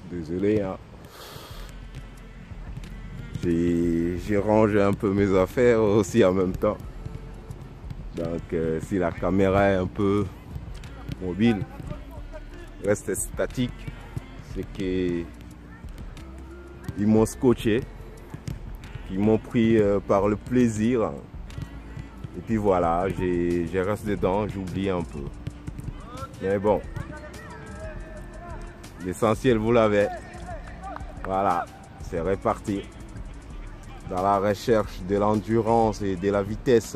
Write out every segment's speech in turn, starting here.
Désolé, hein. J'ai rangé un peu mes affaires aussi en même temps. Donc si la caméra est un peu mobile, reste statique, c'est qu'ils m'ont scotché, ils m'ont pris par le plaisir. Et puis voilà, j'ai resté dedans, j'oublie un peu. Mais bon, l'essentiel vous l'avez. Voilà, c'est reparti. Dans la recherche de l'endurance et de la vitesse.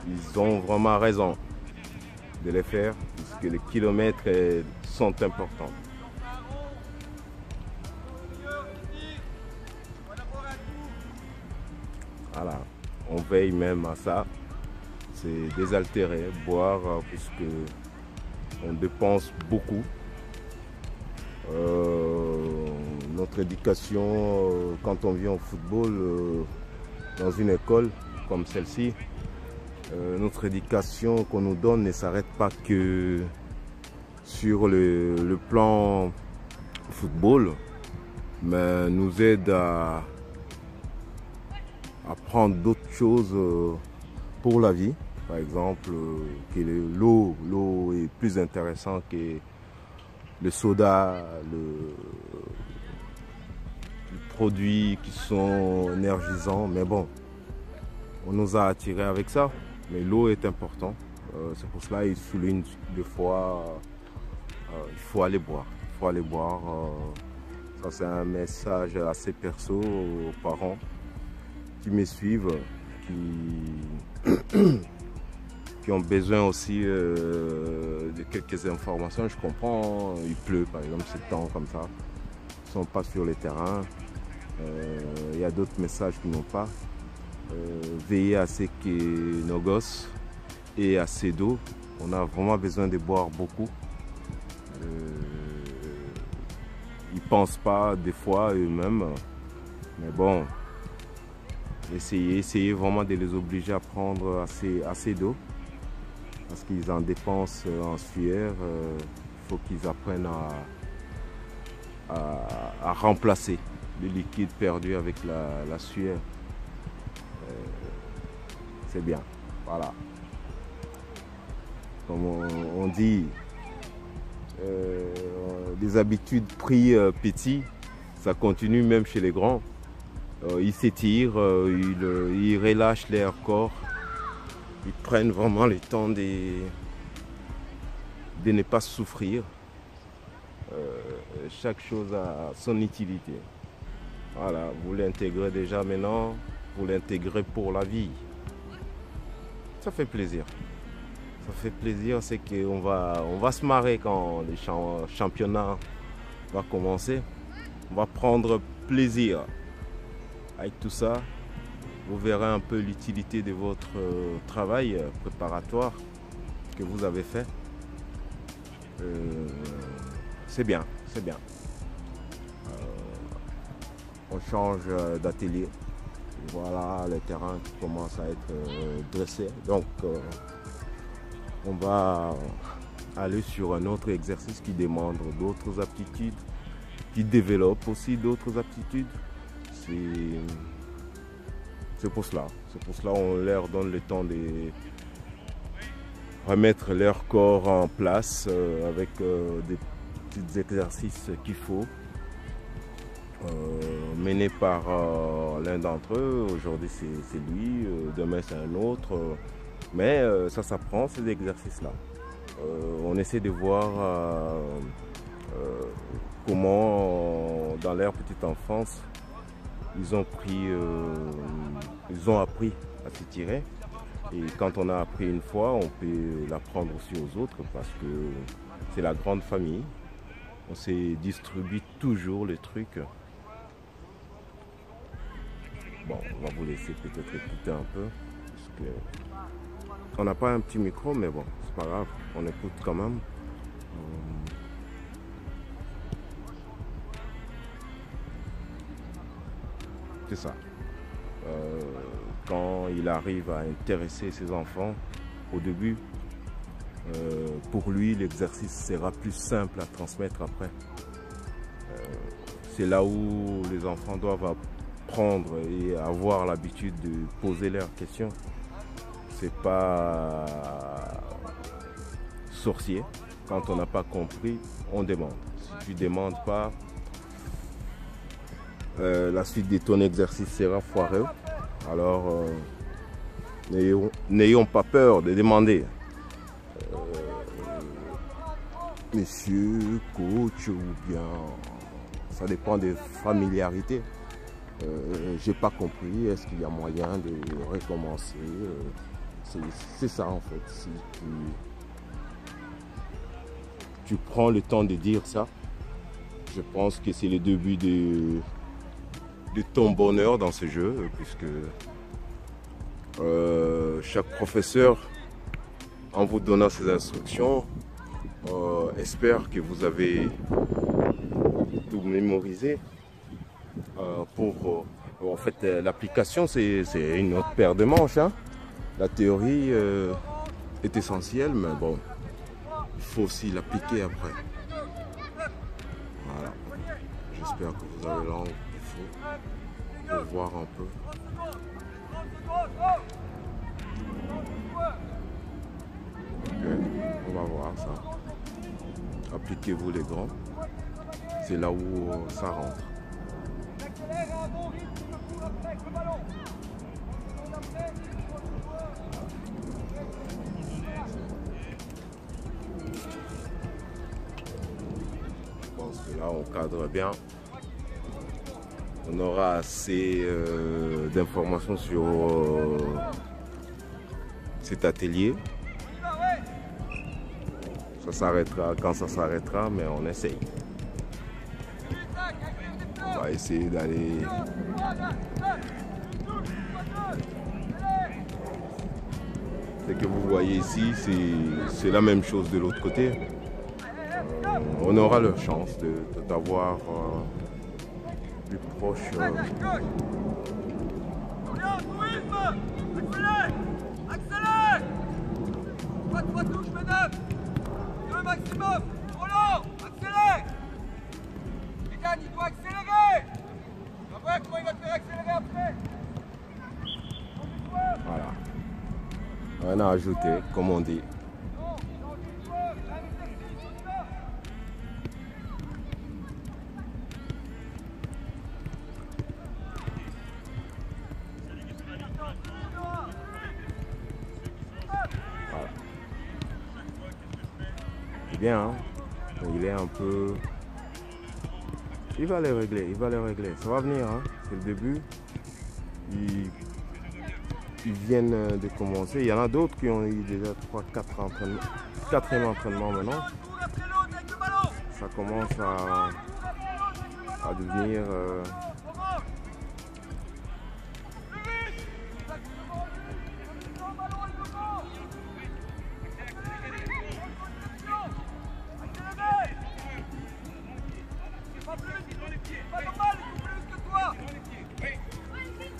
Ils ont vraiment raison de les faire puisque les kilomètres sont importants. Voilà, on veille même à ça. C'est désaltérer, boire puisque on dépense beaucoup. Notre éducation, quand on vient au football, dans une école comme celle-ci, notre éducation qu'on nous donne ne s'arrête pas que sur le plan football, mais nous aide à apprendre d'autres choses pour la vie. Par exemple, que l'eau est plus intéressante que le soda, les produits qui sont énergisants. Mais bon, on nous a attirés avec ça. Mais l'eau est importante. C'est pour cela qu'il souligne des fois, il faut aller boire. Il faut aller boire. Ça, c'est un message assez perso aux parents qui me suivent, qui ont besoin aussi de quelques informations. Je comprends, il pleut par exemple, c'est temps comme ça. Ils ne sont pas sur le terrain. Il y a d'autres messages qui n'ont pas. Veiller à ce que nos gosses aient assez d'eau. On a vraiment besoin de boire beaucoup. Ils ne pensent pas des fois eux-mêmes. Mais bon, essayez vraiment de les obliger à prendre assez d'eau. Parce qu'ils en dépensent en sueur. Il faut qu'ils apprennent à remplacer le liquide perdu avec la sueur. C'est bien, voilà. Comme on dit, les habitudes pris petits, ça continue même chez les grands. Ils s'étirent, ils relâchent leur corps, ils prennent vraiment le temps de ne pas souffrir. Chaque chose a son utilité. Voilà, vous l'intégrez déjà maintenant, vous l'intégrez pour la vie. Ça fait plaisir. Ça fait plaisir, c'est qu'on va se marrer quand le championnat va commencer. On va prendre plaisir avec tout ça. Vous verrez un peu l'utilité de votre travail préparatoire que vous avez fait. C'est bien, c'est bien. On change d'atelier. Voilà, le terrain qui commence à être dressé. Donc, on va aller sur un autre exercice qui demande d'autres aptitudes, qui développe aussi d'autres aptitudes. C'est pour cela. C'est pour cela qu'on leur donne le temps de remettre leur corps en place avec des petits exercices qu'il faut. Mené par l'un d'entre eux. Aujourd'hui c'est lui, demain c'est un autre. Mais ça s'apprend ces exercices-là. On essaie de voir comment dans leur petite enfance ils ont appris à se tirer. Et quand on a appris une fois, on peut l'apprendre aussi aux autres parce que c'est la grande famille. On se distribue toujours les trucs. Bon, on va vous laisser peut-être écouter un peu. Parce que on n'a pas un petit micro, mais bon, c'est pas grave, on écoute quand même. C'est ça. Quand il arrive à intéresser ses enfants, au début, pour lui, l'exercice sera plus simple à transmettre après. C'est là où les enfants doivent apprendre et avoir l'habitude de poser leurs questions. C'est pas sorcier. Quand on n'a pas compris, on demande. Si tu ne demandes pas, la suite de ton exercice sera foireux. Alors, n'ayons pas peur de demander. Monsieur, coach ou bien, ça dépend des familiarités. J'ai pas compris, est-ce qu'il y a moyen de recommencer? C'est ça en fait. Si tu prends le temps de dire ça, je pense que c'est le début de ton bonheur dans ce jeu, puisque chaque professeur, en vous donnant ses instructions, espère que vous avez tout mémorisé. En fait, l'application, c'est une autre paire de manches. Hein. La théorie est essentielle, mais bon, il faut aussi l'appliquer après. Voilà. J'espère que vous avez l'angle qu'il faut pour voir un peu. Ok, on va voir ça. Appliquez-vous les grands. C'est là où ça rentre. Je pense que là on cadre bien. On aura assez d'informations sur cet atelier. Ça s'arrêtera quand ça s'arrêtera, mais on essaye. On va essayer d'aller. Ce que vous voyez ici, c'est la même chose de l'autre côté. On aura leur chance d'avoir plus proche. Accélère! Pas 3 touches, mesdames! 2 maximum! Roland! Accélère! Regarde, il doit accélérer! On va voir comment il va te faire accélérer après! Voilà. On a ajouté, comme on dit. Bien, hein? Il est un peu. Il va les régler, Ça va venir, hein? C'est le début. Ils viennent de commencer. Il y en a d'autres qui ont eu déjà 3-4 entraînements. 4e entraînement maintenant. Ça commence à devenir.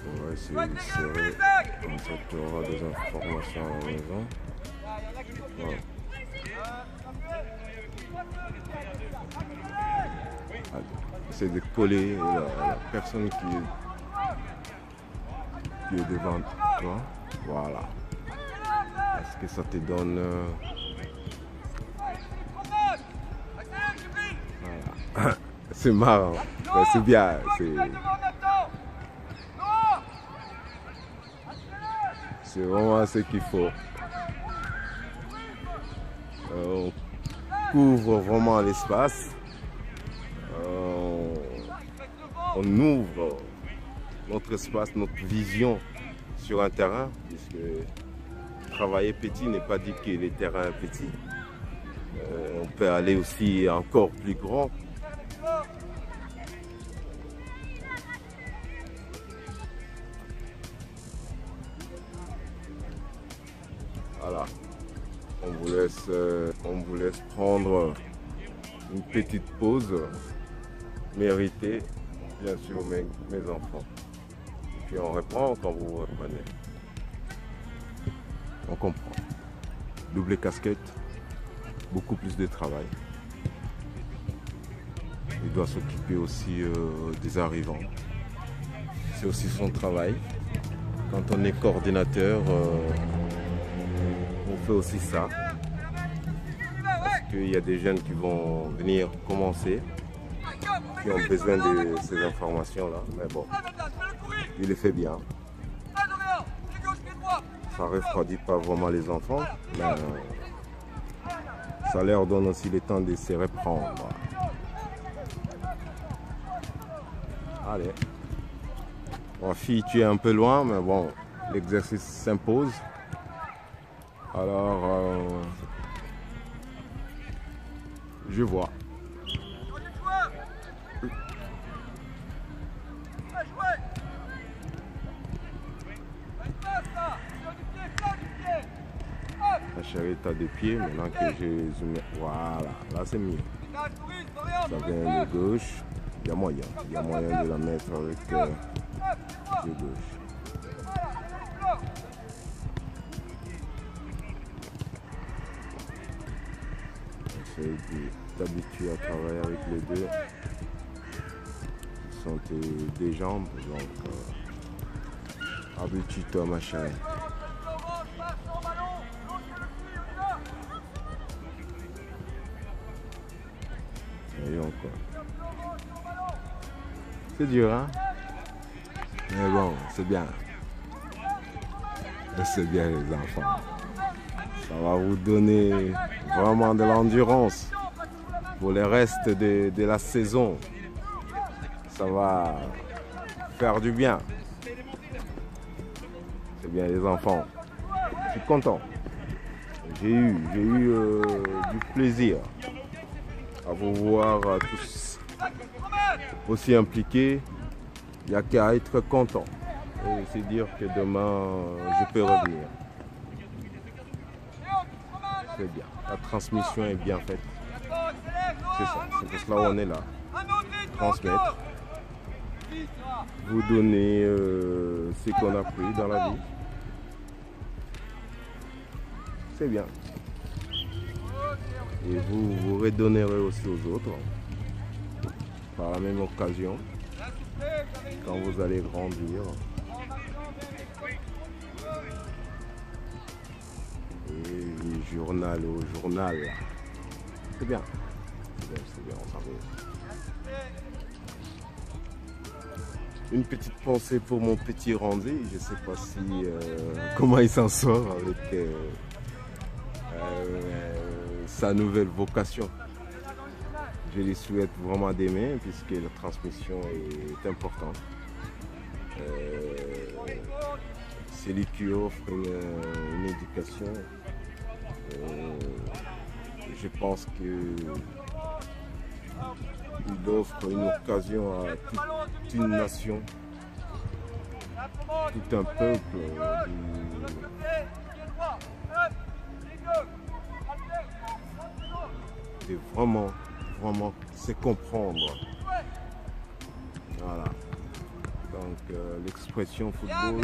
On va essayer de serrer, comme ça tu auras des informations à la maison. Voilà. C'est de coller la personne qui est devant toi. Voilà. Est-ce que ça te donne... Voilà. C'est marrant. Ouais, c'est bien. C'est vraiment ce qu'il faut. On couvre vraiment l'espace. On ouvre notre espace, notre vision sur un terrain, puisque travailler petit n'est pas dit que les terrains petits. On peut aller aussi encore plus grand. Voilà. On vous laisse prendre une petite pause méritée, bien sûr, mes enfants. Et puis on reprend quand vous reprenez. On comprend. Double casquette, beaucoup plus de travail. Il doit s'occuper aussi des arrivants. C'est aussi son travail. Quand on est coordinateur, on fait aussi ça. Parce qu'il y a des jeunes qui vont venir commencer, qui ont besoin de ces informations-là. Mais bon, il les fait bien. Ça ne refroidit pas vraiment les enfants, mais ça leur donne aussi le temps de se reprendre. Allez. Ma fille, tu es un peu loin, mais bon, l'exercice s'impose. Alors, je vois. La chérie, tu as des pieds, maintenant que j'ai zoomé. Voilà, là c'est mieux. Ça vient de gauche. Il y a moyen de la mettre avec de gauche. Essaye de t'habituer à travailler avec les deux. Ce sont des jambes, donc habitue-toi ma chérie. Et encore. C'est dur, hein? Mais bon, c'est bien. C'est bien les enfants. Ça va vous donner vraiment de l'endurance pour le reste de la saison. Ça va faire du bien. C'est bien les enfants. Je suis content. J'ai eu du plaisir à vous voir tous aussi impliqués. Il n'y a qu'à être content et se dire que demain je peux revenir. C'est bien. La transmission est bien faite. C'est ça. C'est pour cela qu'on est là. Transmettre. Vous donner ce qu'on a pris dans la vie. C'est bien. Et vous redonnerez aussi aux autres par la même occasion quand vous allez grandir. Et du journal au journal. C'est bien. C'est bien, on s'en va. Une petite pensée pour mon petit Randé. Je ne sais pas si comment il s'en sort avec sa nouvelle vocation. Je lui souhaite vraiment d'aimer puisque la transmission est importante. C'est lui qui offre une éducation. Je pense qu'il offre une occasion à toute une nation, tout un peuple de vraiment se comprendre. Voilà. Donc l'expression football,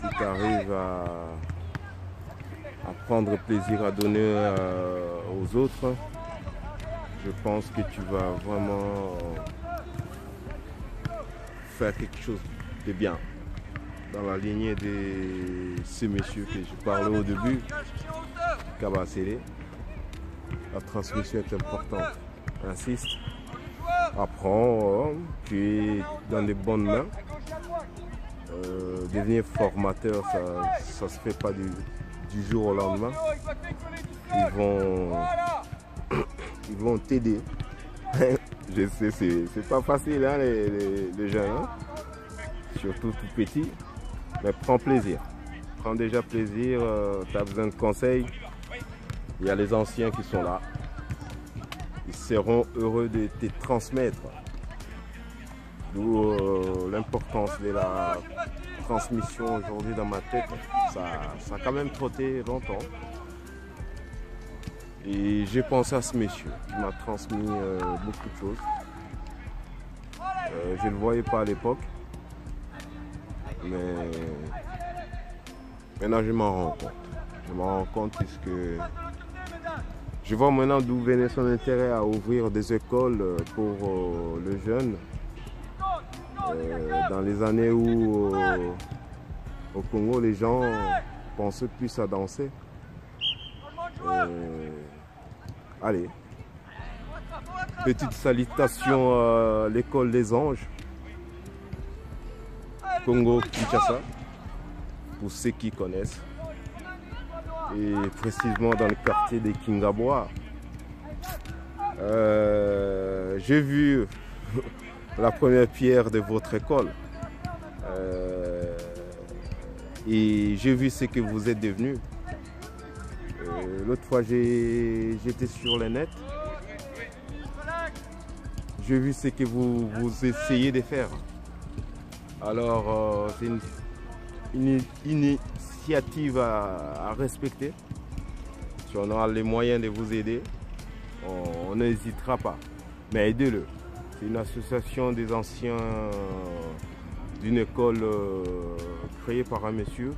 si tu arrives à prendre plaisir à donner aux autres, Je pense que tu vas vraiment faire quelque chose de bien dans la lignée de ce monsieur que je parlais au début, Kabasele. La transmission est importante. Insiste, apprends, tu es dans de bonnes mains. Devenir formateur, ça se fait pas du jour au lendemain. Ils vont t'aider. Je sais, c'est pas facile, hein, les jeunes, hein? Surtout tout petit. Mais prends plaisir. Prends déjà plaisir. Tu as besoin de conseils. Il y a les anciens qui sont là. Ils seront heureux de te transmettre. D'où l'importance de la transmission aujourd'hui dans ma tête. Ça a quand même trotté longtemps. Et j'ai pensé à ce monsieur qui m'a transmis beaucoup de choses. Je ne le voyais pas à l'époque. Mais maintenant je m'en rends compte. Je m'en rends compte puisque je vois maintenant d'où venait son intérêt à ouvrir des écoles pour le jeune. Dans les années où au Congo les gens pensaient plus à danser. Allez, petite salutation à l'école des anges, Congo Kinshasa, pour ceux qui connaissent, et précisément dans le quartier des Kingabois. J'ai vu la première pierre de votre école et j'ai vu ce que vous êtes devenu. L'autre fois j'étais sur le net, j'ai vu ce que vous essayez de faire. Alors c'est une initiative à respecter. Si on aura les moyens de vous aider, on n'hésitera pas, mais aidez-le. C'est une association des anciens d'une école créée par un monsieur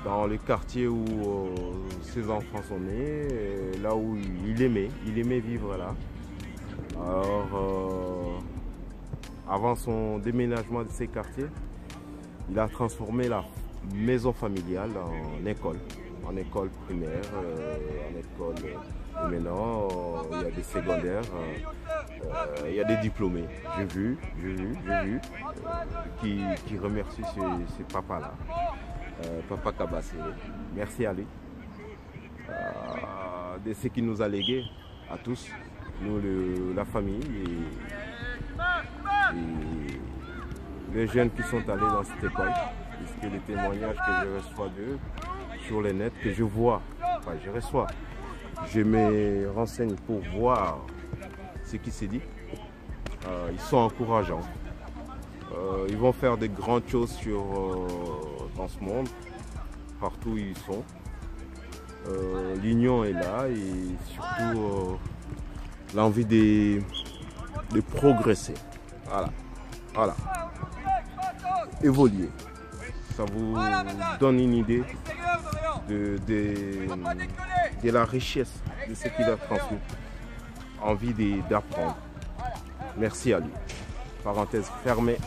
dans le quartier où ses enfants sont nés, là où il aimait vivre là. Alors, avant son déménagement de ces quartiers, il a transformé la maison familiale en école primaire, en école. Et maintenant, il y a des secondaires, il y a des diplômés. J'ai vu, qui remercie ce papa-là, Papa Kabasele. Merci à lui, de ce qu'il nous a légué à tous, nous, la famille et les jeunes qui sont allés dans cette école, puisque les témoignages que je reçois d'eux sur le net, que je vois, enfin je reçois, je me renseigne pour voir ce qui s'est dit. Ils sont encourageants. Ils vont faire de grandes choses dans ce monde, partout où ils sont. L'union est là et surtout l'envie de progresser. Voilà. Évoluer. Ça vous donne une idée de la richesse de ce qu'il a transmis. Envie d'apprendre. Merci à lui. Parenthèse fermée.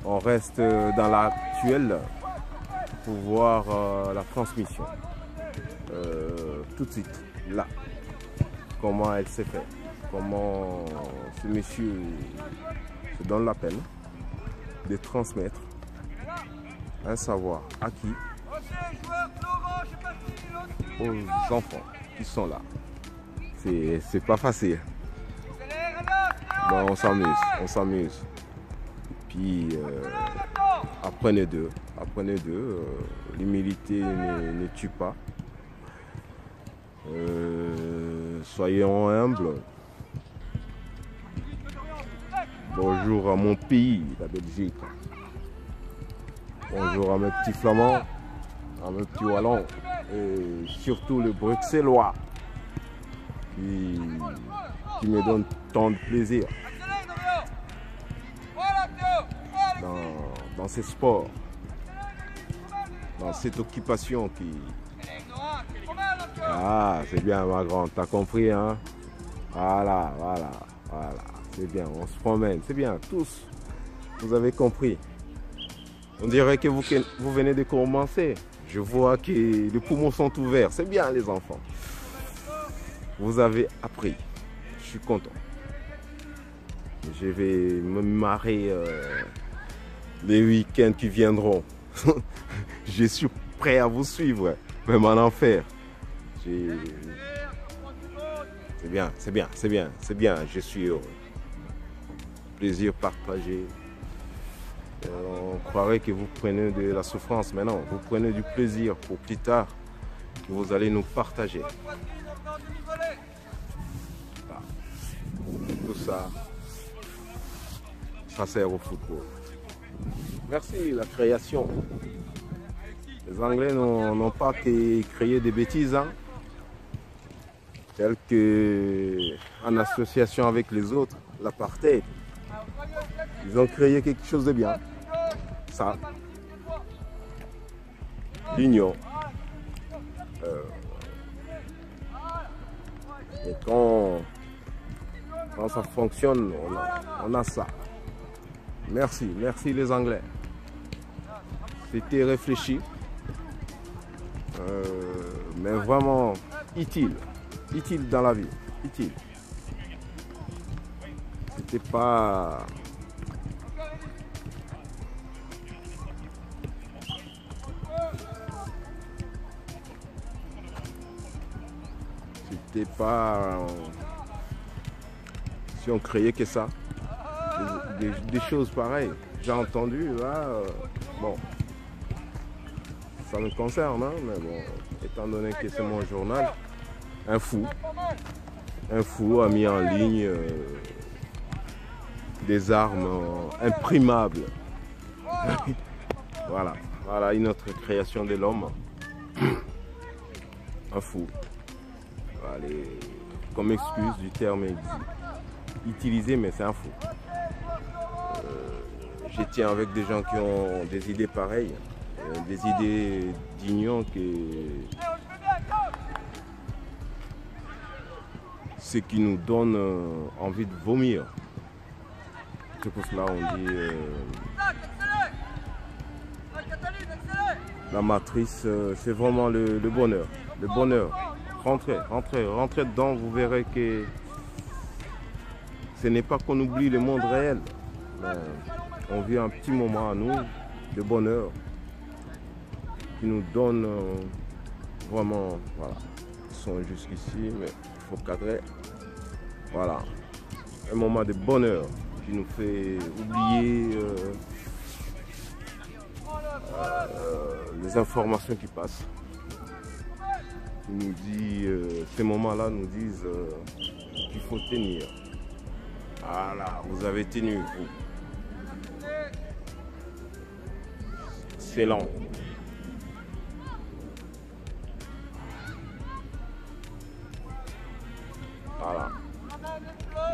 On reste dans l'actuel pour voir la transmission. Tout de suite, là, comment elle s'est faite. Comment ce monsieur se donne la peine de transmettre un savoir acquis aux enfants qui sont là. C'est pas facile. Bon, on s'amuse. Puis apprenez d'eux. L'humilité ne tue pas. Soyons humbles. Bonjour à mon pays, la Belgique. Bonjour à mes petits flamands, à mes petits wallons et surtout le bruxellois qui me donne tant de plaisir dans ces sports, dans cette occupation Ah, c'est bien ma grande, t'as compris, hein? Voilà. C'est bien, on se promène, c'est bien, tous. Vous avez compris. On dirait que vous venez de commencer. Je vois que les poumons sont ouverts. C'est bien les enfants. Vous avez appris. Je suis content. Je vais me marrer les week-ends qui viendront. Je suis prêt à vous suivre, même en enfer. C'est bien. Je suis heureux. Plaisir partagé. On croirait que vous prenez de la souffrance, mais non, vous prenez du plaisir pour plus tard que vous allez nous partager. Tout ça, ça sert au football. Merci, la création. Les Anglais n'ont pas que créé des bêtises, hein, telles que en association avec les autres, l'apartheid. Ils ont créé quelque chose de bien. Ça, l'union. Et quand ça fonctionne, on a ça. Merci les Anglais. C'était réfléchi, mais vraiment utile dans la vie, utile. C'était pas... si on créait que ça, des choses pareilles. J'ai entendu là, bon, ça me concerne, hein, mais bon, étant donné que c'est mon journal, un fou a mis en ligne des armes imprimables. Voilà une autre création de l'homme. Un fou. Allez, comme excuse du terme utilisé, mais c'est un fou. Je tiens avec des gens qui ont des idées pareilles, des idées d'union, ce qui nous donne envie de vomir. C'est pour cela on dit la matrice, c'est vraiment le bonheur. Le bonheur. Rentrez dedans, vous verrez que ce n'est pas qu'on oublie le monde réel. On vit un petit moment à nous de bonheur qui nous donne vraiment, voilà, ils sont jusqu'ici, mais il faut cadrer. Voilà, un moment de bonheur qui nous fait oublier les informations qui passent. Nous dit, ces moments-là nous disent qu'il faut tenir. Voilà, vous avez tenu, vous. C'est lent. Voilà.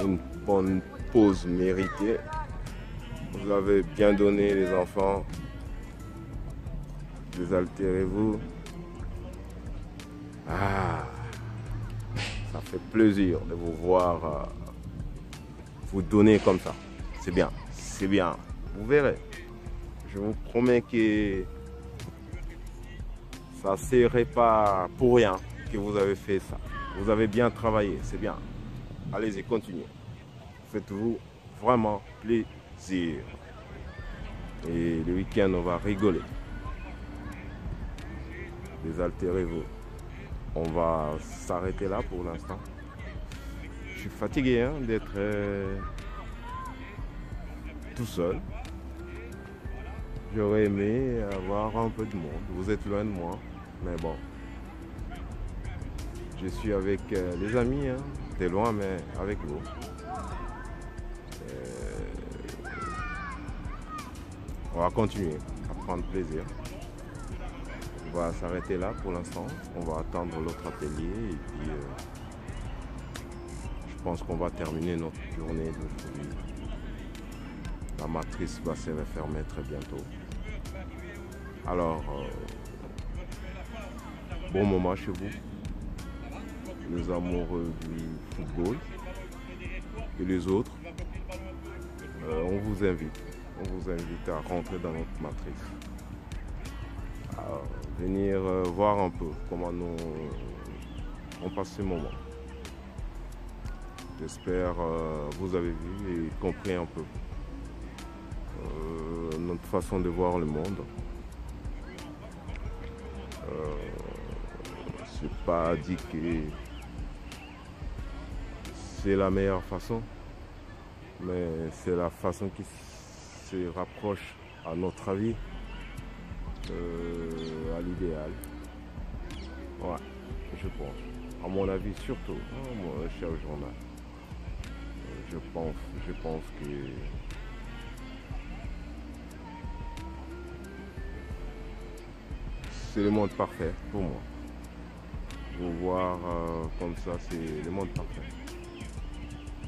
Une bonne pause méritée. Vous avez bien donné les enfants. Désaltérez-vous. Ah, ça fait plaisir de vous voir vous donner comme ça. C'est bien, c'est bien. Vous verrez. Je vous promets que ça ne serait pas pour rien que vous avez fait ça. Vous avez bien travaillé, c'est bien. Allez-y, continuez. Faites-vous vraiment plaisir. Et le week-end, on va rigoler. Désaltérez-vous. On va s'arrêter là pour l'instant. Je suis fatigué hein, d'être tout seul. J'aurais aimé avoir un peu de monde. Vous êtes loin de moi, mais bon. Je suis avec les amis, hein, de loin, mais avec vous. On va continuer à prendre plaisir. On va s'arrêter là pour l'instant. On va attendre l'autre atelier et puis je pense qu'on va terminer notre journée d'aujourd'hui. La matrice va se refermer très bientôt. Alors, bon moment chez vous. les amoureux du football et les autres, on vous invite à rentrer dans notre matrice, à venir voir un peu comment nous on passe ce moment. J'espère vous avez vu et compris un peu notre façon de voir le monde. C'est pas dit que c'est la meilleure façon, mais c'est la façon qui se rapproche à notre avis à l'idéal. Ouais, je pense. À mon avis surtout, mon cher journal. Je pense que c'est le monde parfait pour moi. Vous voir comme ça, c'est le monde parfait.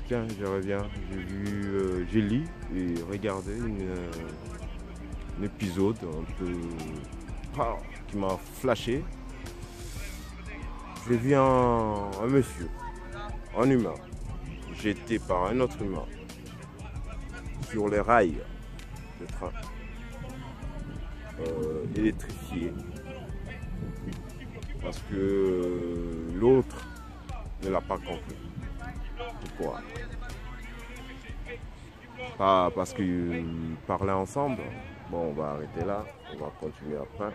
Tiens, je reviens, j'ai lu et regardé un épisode un peu qui m'a flashé. J'ai vu un monsieur, un humain, jeté par un autre humain sur les rails de train, électrifié, parce que l'autre ne l'a pas compris. Pourquoi? Pas parce qu'ils parlaient ensemble. Bon, on va arrêter là, on va continuer après.